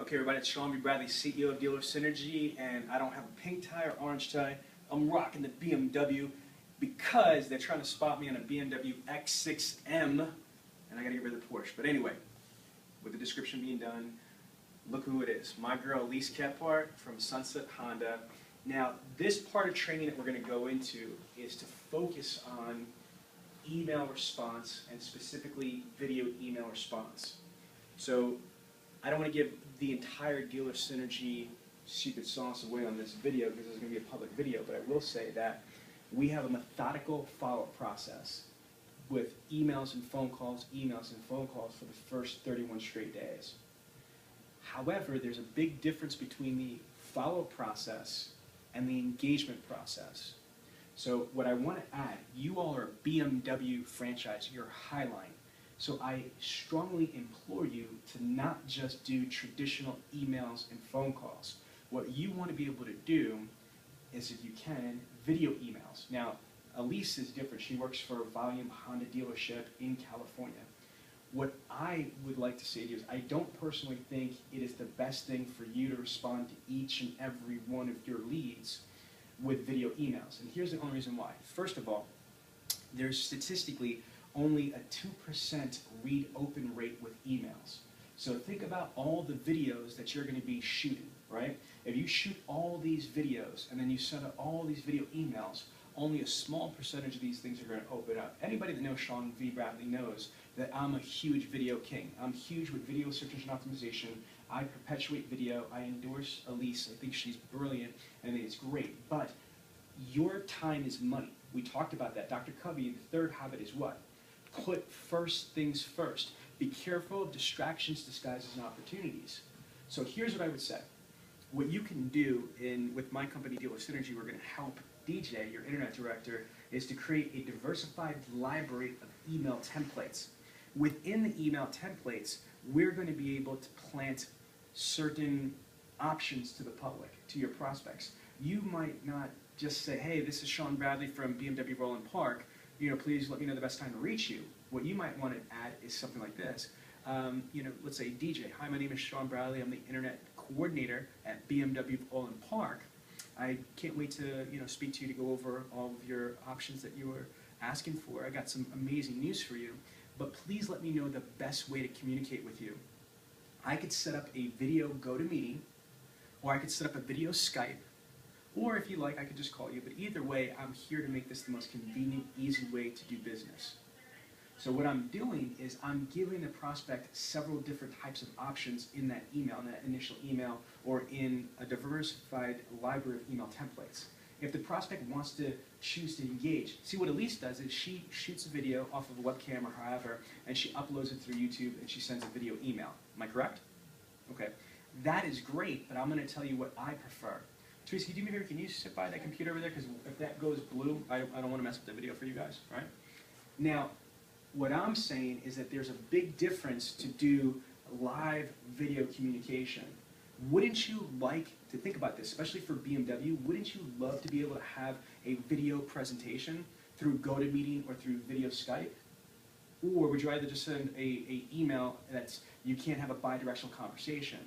Okay, everybody, it's Sean B. Bradley, CEO of Dealer Synergy, and I don't have a pink tie or orange tie. I'm rocking the BMW because they're trying to spot me on a BMW X6M, and I gotta get rid of the Porsche. But anyway, with the description being done, look who it is. My girl, Lise Kephart from Sunset Honda. Now, this part of training that we're gonna go into is to focus on email response, and specifically video email response. So, I don't want to give the entire Dealer Synergy secret sauce away on this video because it's going to be a public video, but I will say that we have a methodical follow-up process with emails and phone calls for the first 31 straight days. However, there's a big difference between the follow-up process and the engagement process. So what I want to add, you all are a BMW franchise, you're Highline. So I strongly implore you to not just do traditional emails and phone calls. What you want to be able to do is, if you can, video emails. Now, Elise is different. She works for a Volume Honda dealership in California. What I would like to say to you is I don't personally think it is the best thing for you to respond to each and every one of your leads with video emails. And here's the only reason why. First of all, there's statistically only a 2% read open rate with emails. So think about all the videos that you're going to be shooting, right? If you shoot all these videos and then you send out all these video emails, only a small percentage of these things are going to open up. Anybody that knows Sean V. Bradley knows that I'm a huge video king. I'm huge with video search engine optimization. I perpetuate video. I endorse Elise. I think she's brilliant and I think it's great. But your time is money. We talked about that. Dr. Covey, the third habit is what? Put first things first. Be careful of distractions disguised as opportunities. So here's what I would say. What you can do with my company, Dealer Synergy, we're going to help DJ, your internet director, is to create a diversified library of email templates. Within the email templates, we're going to be able to plant certain options to the public, to your prospects. You might not just say, hey, this is Sean Bradley from BMW Roland Park. Please let me know the best time to reach you. What you might want to add is something like this. Let's say DJ, hi, my name is Sean Bradley. I'm the internet coordinator at BMW Roland Park. I can't wait to speak to you to go over all of your options that you were asking for. I got some amazing news for you, but please let me know the best way to communicate with you. I could set up a video GoToMeeting, or I could set up a video Skype, or if you like, I could just call you. But either way, I'm here to make this the most convenient, easy way to do business. So what I'm doing is I'm giving the prospect several different types of options in that email, in that initial email, or in a diversified library of email templates. If the prospect wants to choose to engage, see what Elise does is she shoots a video off of a webcam or however, and she uploads it through YouTube and she sends a video email. Am I correct? Okay. That is great, but I'm going to tell you what I prefer. Teresa, can you do me a favor? Can you sit by that computer over there? Because if that goes blue, I don't want to mess up the video for you guys, right? Now, what I'm saying is that there's a big difference to do live video communication. Wouldn't you like to think about this, especially for BMW? Wouldn't you love to be able to have a video presentation through GoToMeeting or through video Skype? Or would you rather just send a email that's you can't have a bi-directional conversation?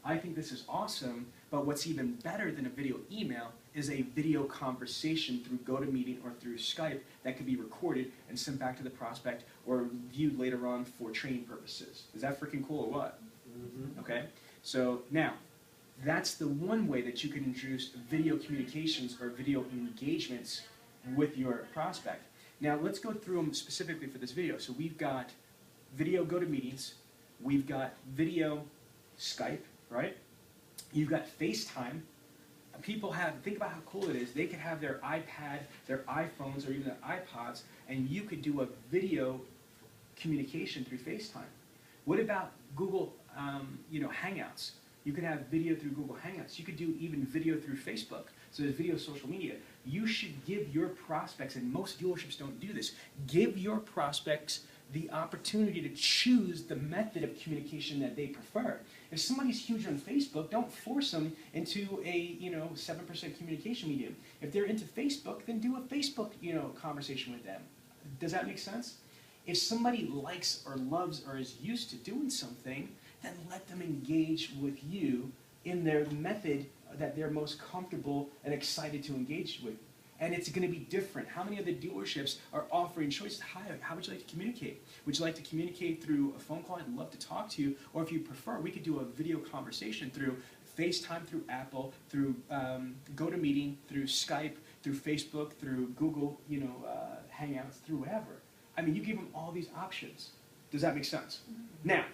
I think this is awesome, but what's even better than a video email is a video conversation through GoToMeeting or through Skype that can be recorded and sent back to the prospect or viewed later on for training purposes. Is that freaking cool or what? Mm-hmm. Okay, so now, that's the one way that you can introduce video communications or video engagements with your prospect. Now let's go through them specifically for this video. So we've got video GoToMeetings, we've got video Skype, right? You've got FaceTime. People think about how cool it is. They could have their iPad, their iPhones, or even their iPods, and you could do a video communication through FaceTime. What about Google, Hangouts? You could have video through Google Hangouts. You could do even video through Facebook. So there's video social media. You should give your prospects, and most dealerships don't do this, give your prospects the opportunity to choose the method of communication that they prefer. If somebody's huge on Facebook, don't force them into a 7% communication medium. If they're into Facebook, then do a Facebook conversation with them. Does that make sense? If somebody likes or loves or is used to doing something, then let them engage with you in their method that they're most comfortable and excited to engage with. And it's going to be different. How many of the dealerships are offering choices? Hi, how would you like to communicate? Would you like to communicate through a phone call? I'd love to talk to you. Or if you prefer, we could do a video conversation through FaceTime, through Apple, through GoToMeeting, through Skype, through Facebook, through Google, Hangouts, through whatever. I mean, you give them all these options. Does that make sense? Mm-hmm. Now,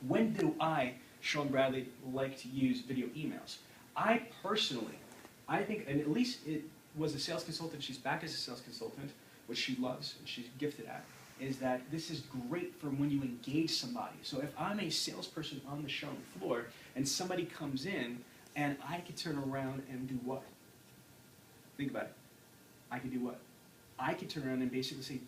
when do I, Sean Bradley, like to use video emails? I personally, I think, and at least it was a sales consultant, she's back as a sales consultant, which she loves and she's gifted at, is that this is great for when you engage somebody. So if I'm a salesperson on the showroom floor and somebody comes in and I could turn around and do what? Think about it. I could do what? I could turn around and basically say,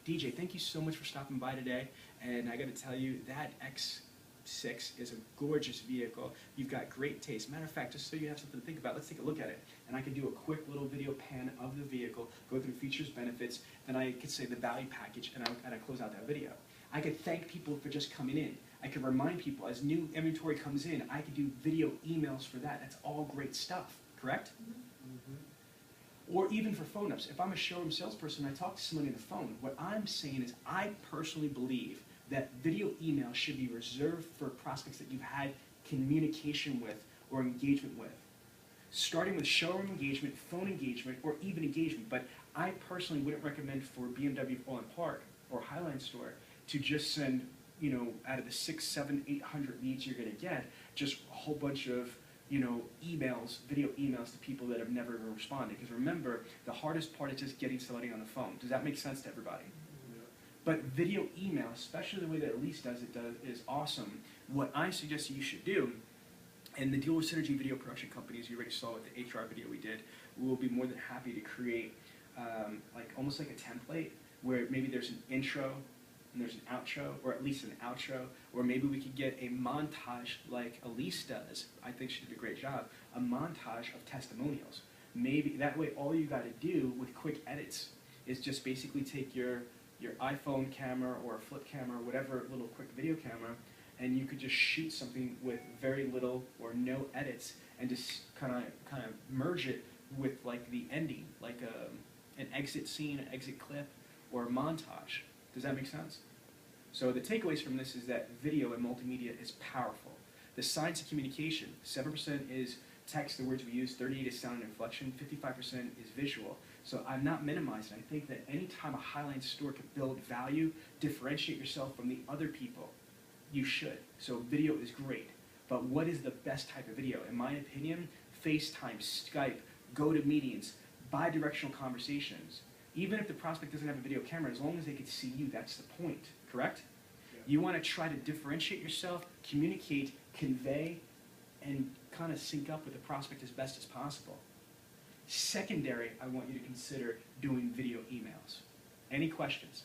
DJ, thank you so much for stopping by today, and I got to tell you, that X6 is a gorgeous vehicle. You've got great taste. Matter of fact, just so you have something to think about, let's take a look at it. And I could do a quick little video pan of the vehicle, go through features, benefits, then I could say the value package, and I close out that video. I could thank people for just coming in. I could remind people as new inventory comes in, I could do video emails for that. That's all great stuff, correct? Mm-hmm. Or even for phone ups. If I'm a showroom salesperson and I talk to somebody on the phone, what I'm saying is I personally believe that video email should be reserved for prospects that you've had communication with or engagement with. Starting with showroom engagement, phone engagement, or even engagement. But I personally wouldn't recommend for BMW Orland Park or Highline Store to just send, out of the 600, 700, 800 leads you're going to get, just a whole bunch of emails, video emails to people that have never even responded. Because remember, the hardest part is just getting somebody on the phone. Does that make sense to everybody? Yeah. But video email, especially the way that Elise does it, is awesome. What I suggest you should do, and the Dealer Synergy video production companies you already saw with the HR video we did, we'll be more than happy to create almost like a template where maybe there's an intro, and there's an outro, or at least an outro, or maybe we could get a montage like Elise does. I think she did a great job. A montage of testimonials. Maybe that way all you got to do with quick edits is just basically take your iPhone camera or a flip camera or whatever little quick video camera, and you could just shoot something with very little or no edits and just kind of merge it with like the ending, like an exit scene, an exit clip, or a montage. Does that make sense? So the takeaways from this is that video and multimedia is powerful. The science of communication, 7% is text, the words we use, 38% is sound and inflection, 55% is visual. So I'm not minimizing. I think that any time a Highline store can build value, differentiate yourself from the other people, you should. So video is great. But what is the best type of video? In my opinion, FaceTime, Skype, GoToMeetings, bi-directional conversations. Even if the prospect doesn't have a video camera, as long as they can see you, that's the point, correct? Yeah. You want to try to differentiate yourself, communicate, convey, and kind of sync up with the prospect as best as possible. Secondary, I want you to consider doing video emails. Any questions?